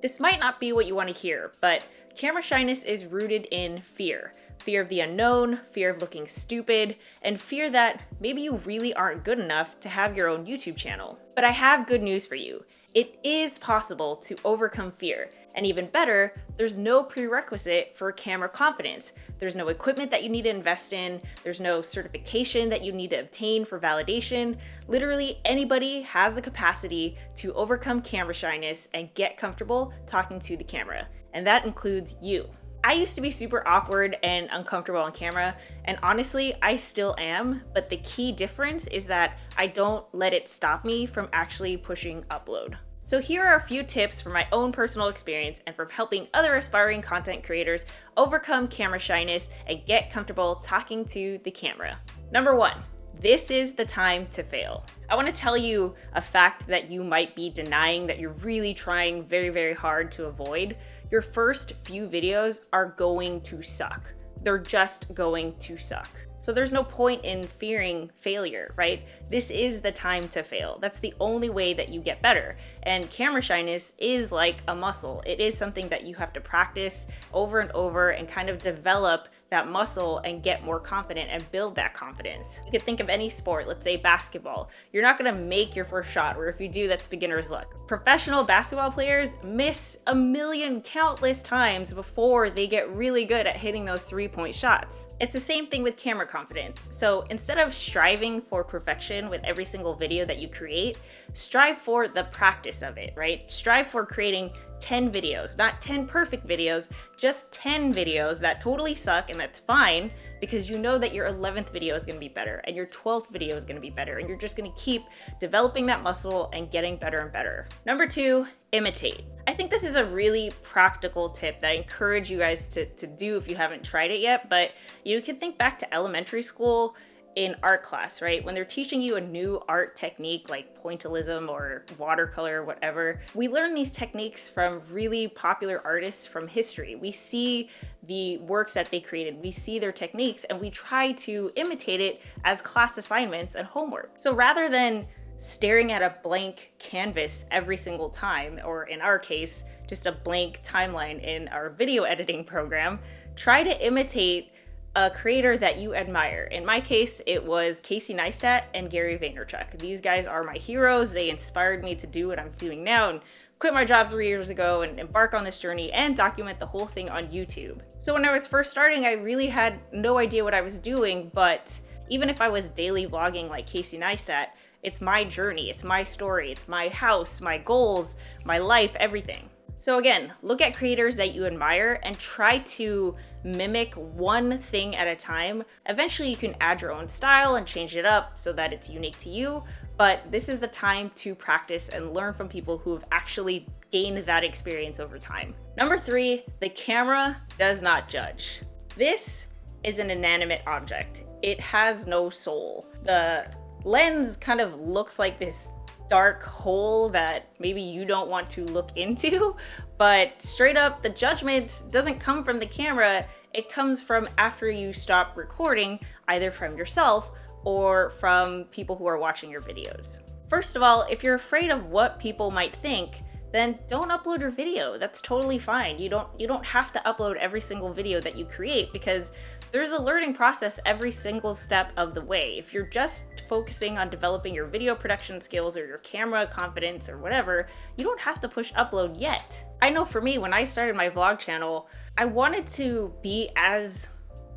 This might not be what you want to hear, but camera shyness is rooted in fear. Fear of the unknown, fear of looking stupid, and fear that maybe you really aren't good enough to have your own YouTube channel. But I have good news for you. It is possible to overcome fear. And even better, there's no prerequisite for camera confidence. There's no equipment that you need to invest in. There's no certification that you need to obtain for validation. Literally anybody has the capacity to overcome camera shyness and get comfortable talking to the camera. And that includes you. I used to be super awkward and uncomfortable on camera, and honestly, I still am, but the key difference is that I don't let it stop me from actually pushing upload. So here are a few tips from my own personal experience and from helping other aspiring content creators overcome camera shyness and get comfortable talking to the camera. Number 1, this is the time to fail. I want to tell you a fact that you might be denying that you're really trying very, very hard to avoid. Your first few videos are going to suck. They're just going to suck. So there's no point in fearing failure, right? This is the time to fail. That's the only way that you get better. And camera shyness is like a muscle. It is something that you have to practice over and over and kind of develop that muscle and get more confident and build that confidence. You could think of any sport, let's say basketball. You're not gonna make your first shot, or if you do, that's beginner's luck. Professional basketball players miss a million countless times before they get really good at hitting those 3-point shots. It's the same thing with camera confidence. So instead of striving for perfection with every single video that you create, strive for the practice of it, right? Strive for creating 10 videos, not 10 perfect videos, just 10 videos that totally suck, and that's fine because you know that your 11th video is going to be better and your 12th video is going to be better, and you're just going to keep developing that muscle and getting better and better. Number 2, imitate. I think this is a really practical tip that I encourage you guys to do if you haven't tried it yet, but you can think back to elementary school in art class, right? When they're teaching you a new art technique like pointillism or watercolor or whatever, we learn these techniques from really popular artists from history. We see the works that they created, we see their techniques, and we try to imitate it as class assignments and homework. So rather than staring at a blank canvas every single time, or in our case, just a blank timeline in our video editing program, try to imitate a creator that you admire. In my case, it was Casey Neistat and Gary Vaynerchuk. These guys are my heroes. They inspired me to do what I'm doing now and quit my job 3 years ago and embark on this journey and document the whole thing on YouTube. So when I was first starting, I really had no idea what I was doing, but even if I was daily vlogging like Casey Neistat, it's my journey, it's my story, it's my house, my goals, my life, everything. So again, look at creators that you admire and try to mimic one thing at a time. Eventually you can add your own style and change it up so that it's unique to you, but this is the time to practice and learn from people who have actually gained that experience over time. Number 3, the camera does not judge. This is an inanimate object. It has no soul. The lens kind of looks like this dark hole that maybe you don't want to look into, but straight up, the judgment doesn't come from the camera. It comes from after you stop recording, either from yourself or from people who are watching your videos. First of all, if you're afraid of what people might think, then don't upload your video. That's totally fine. You don't have to upload every single video that you create because there's a learning process every single step of the way. If you're just focusing on developing your video production skills or your camera confidence or whatever, you don't have to push upload yet. I know for me, when I started my vlog channel, I wanted to be as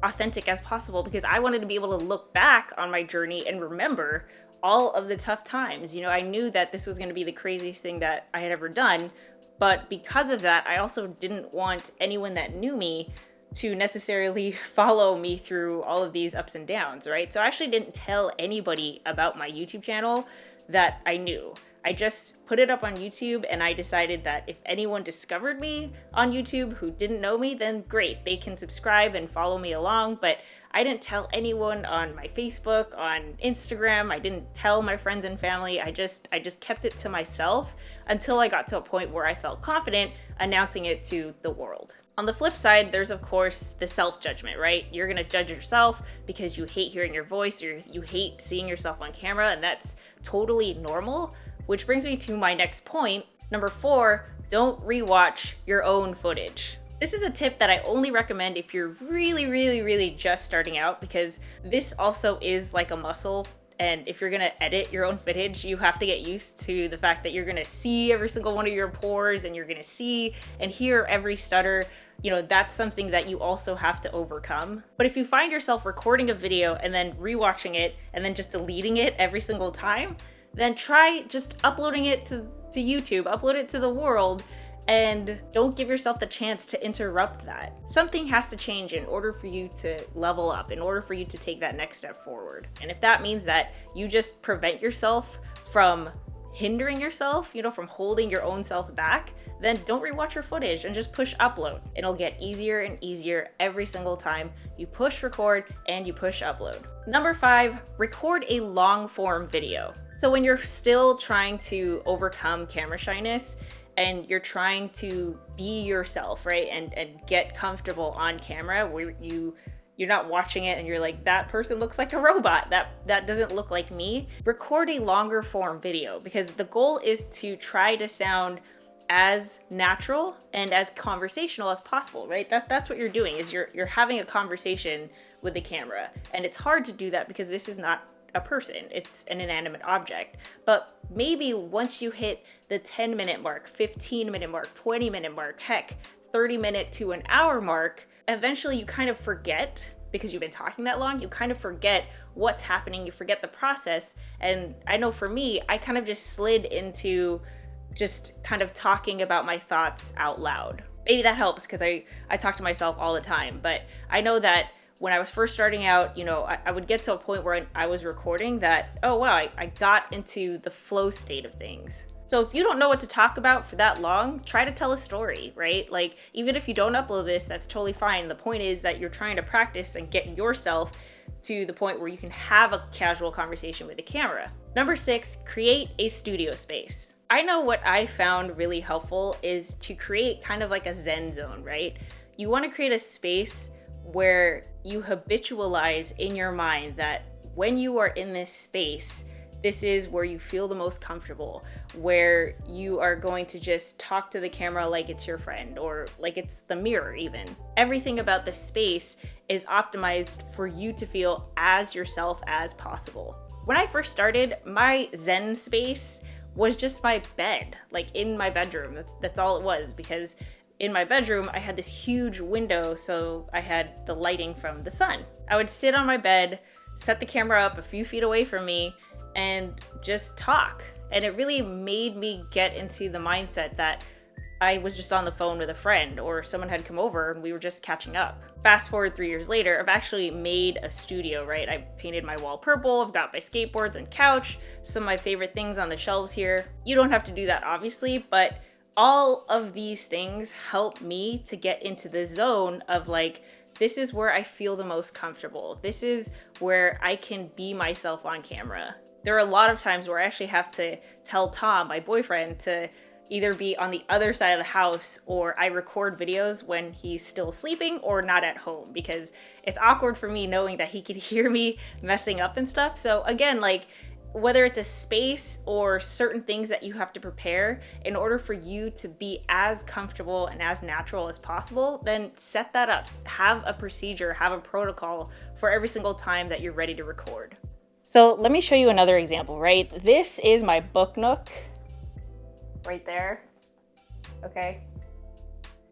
authentic as possible because I wanted to be able to look back on my journey and remember all of the tough times. You know, I knew that this was going to be the craziest thing that I had ever done, but because of that, I also didn't want anyone that knew me to necessarily follow me through all of these ups and downs, right? So I actually didn't tell anybody about my YouTube channel that I knew. I just put it up on YouTube, and I decided that if anyone discovered me on YouTube who didn't know me, then great, they can subscribe and follow me along, but I didn't tell anyone on my Facebook, on Instagram. I didn't tell my friends and family. I just kept it to myself until I got to a point where I felt confident announcing it to the world. On the flip side, there's of course the self-judgment, right? You're gonna judge yourself because you hate hearing your voice or you hate seeing yourself on camera, and that's totally normal, which brings me to my next point. Number 4, don't rewatch your own footage. This is a tip that I only recommend if you're really just starting out, because this also is like a muscle. And if you're gonna edit your own footage, you have to get used to the fact that you're gonna see every single one of your pores, and you're gonna see and hear every stutter. You know, that's something that you also have to overcome. But if you find yourself recording a video and then rewatching it and then just deleting it every single time, then try just uploading it to YouTube, upload it to the world, and don't give yourself the chance to interrupt that. Something has to change in order for you to level up, in order for you to take that next step forward. And if that means that you just prevent yourself from hindering yourself, you know, from holding your own self back, then don't rewatch your footage and just push upload. It'll get easier and easier every single time you push record and you push upload. Number 5, record a long form video. So when you're still trying to overcome camera shyness, and you're trying to be yourself, right? And get comfortable on camera, where you're not watching it and you're like, that person looks like a robot. That doesn't look like me. Record a longer form video, because the goal is to try to sound as natural and as conversational as possible, right? That's what you're doing, is you're having a conversation with the camera. And it's hard to do that because this is not a person, it's an inanimate object. But maybe once you hit the 10-minute mark, 15-minute mark, 20-minute mark, heck, 30-minute to an hour mark, eventually you kind of forget, because you've been talking that long, you kind of forget what's happening, you forget the process. And I know for me, I kind of just slid into just kind of talking about my thoughts out loud. Maybe that helps, because I talk to myself all the time. But I know that when I was first starting out, you know, I would get to a point where I was recording that, oh wow, I got into the flow state of things. So if you don't know what to talk about for that long, try to tell a story, right? Like, even if you don't upload this, that's totally fine. The point is that you're trying to practice and get yourself to the point where you can have a casual conversation with the camera. Number 6, create a studio space. I know what I found really helpful is to create kind of like a Zen zone, right? You want to create a space where you habitualize in your mind that when you are in this space, this is where you feel the most comfortable, where you are going to just talk to the camera like it's your friend, or like it's the mirror even. Everything about the space is optimized for you to feel as yourself as possible. When I first started, my Zen space was just my bed, like in my bedroom. That's all it was, because in my bedroom, I had this huge window, so I had the lighting from the sun. I would sit on my bed, set the camera up a few feet away from me, and just talk. And it really made me get into the mindset that I was just on the phone with a friend, or someone had come over and we were just catching up. Fast forward 3 years later, I've actually made a studio, right? I painted my wall purple, I've got my skateboards and couch, some of my favorite things on the shelves here. You don't have to do that, obviously, but all of these things help me to get into the zone of like, this is where I feel the most comfortable. This is where I can be myself on camera. There are a lot of times where I actually have to tell Tom, my boyfriend, to either be on the other side of the house, or I record videos when he's still sleeping or not at home, because it's awkward for me knowing that he could hear me messing up and stuff. So again, like, whether it's a space or certain things that you have to prepare in order for you to be as comfortable and as natural as possible, then set that up. Have a procedure, have a protocol for every single time that you're ready to record. So let me show you another example, right? This is my book nook right there, okay?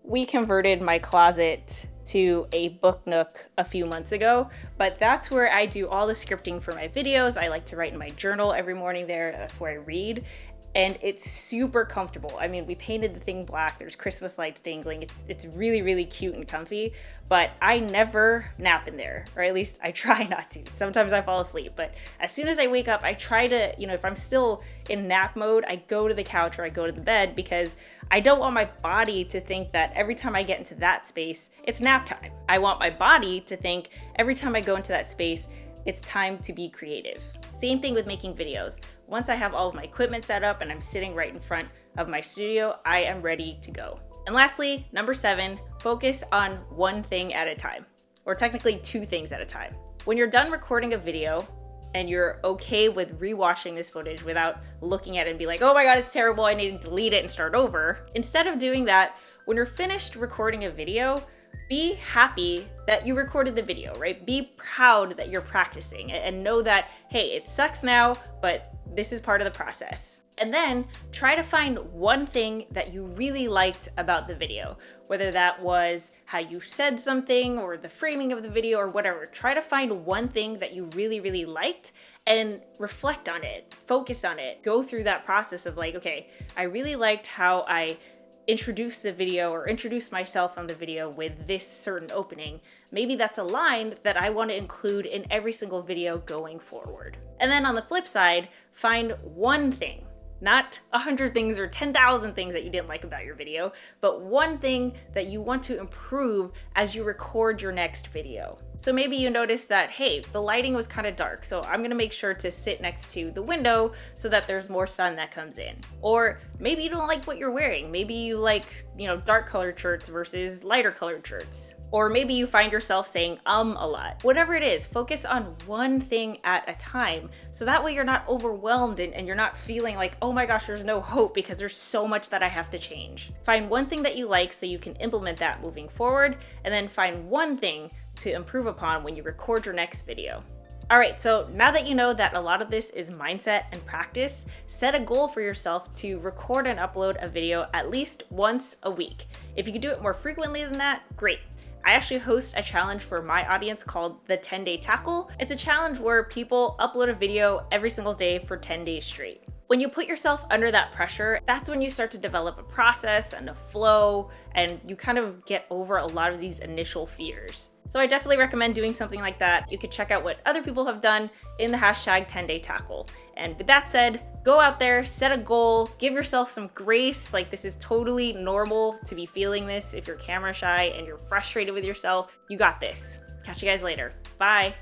We converted my closet to a book nook a few months ago, but that's where I do all the scripting for my videos. I like to write in my journal every morning there. That's where I read. And it's super comfortable. I mean, we painted the thing black. There's Christmas lights dangling. It's really, really cute and comfy, but I never nap in there, or at least I try not to. Sometimes I fall asleep, but as soon as I wake up, I try to, if I'm still in nap mode, I go to the couch or I go to the bed, because I don't want my body to think that every time I get into that space, it's nap time. I want my body to think every time I go into that space, it's time to be creative. Same thing with making videos. Once I have all of my equipment set up and I'm sitting right in front of my studio, I am ready to go. And lastly, number 7, focus on one thing at a time, or technically 2 things at a time. When you're done recording a video, and you're okay with rewatching this footage without looking at it and be like, oh my God, it's terrible, I need to delete it and start over. Instead of doing that, when you're finished recording a video, be happy that you recorded the video, right? Be proud that you're practicing and know that, hey, it sucks now, but this is part of the process. And then try to find one thing that you really liked about the video, whether that was how you said something or the framing of the video or whatever. Try to find one thing that you really, really liked and reflect on it, focus on it, go through that process of like, okay, I really liked how I introduced the video or introduced myself on the video with this certain opening. Maybe that's a line that I want to include in every single video going forward. And then on the flip side, find one thing. Not 100 things or 10,000 things that you didn't like about your video, but one thing that you want to improve as you record your next video. So maybe you notice that, hey, the lighting was kind of dark, so I'm gonna make sure to sit next to the window so that there's more sun that comes in. Or maybe you don't like what you're wearing. Maybe you like, dark colored shirts versus lighter colored shirts. Or maybe you find yourself saying a lot. Whatever it is, focus on one thing at a time. So that way you're not overwhelmed and you're not feeling like, oh my gosh, there's no hope because there's so much that I have to change. Find one thing that you like so you can implement that moving forward, and then find one thing to improve upon when you record your next video. All right, so now that you know that a lot of this is mindset and practice, set a goal for yourself to record and upload a video at least once a week. If you can do it more frequently than that, great. I actually host a challenge for my audience called the 10-Day Tackle. It's a challenge where people upload a video every single day for 10 days straight. When you put yourself under that pressure, that's when you start to develop a process and a flow, and you kind of get over a lot of these initial fears. So I definitely recommend doing something like that. You could check out what other people have done in the hashtag 10-Day Tackle. And with that said, go out there, set a goal, give yourself some grace. Like, this is totally normal to be feeling this if you're camera shy and you're frustrated with yourself. You got this. Catch you guys later. Bye.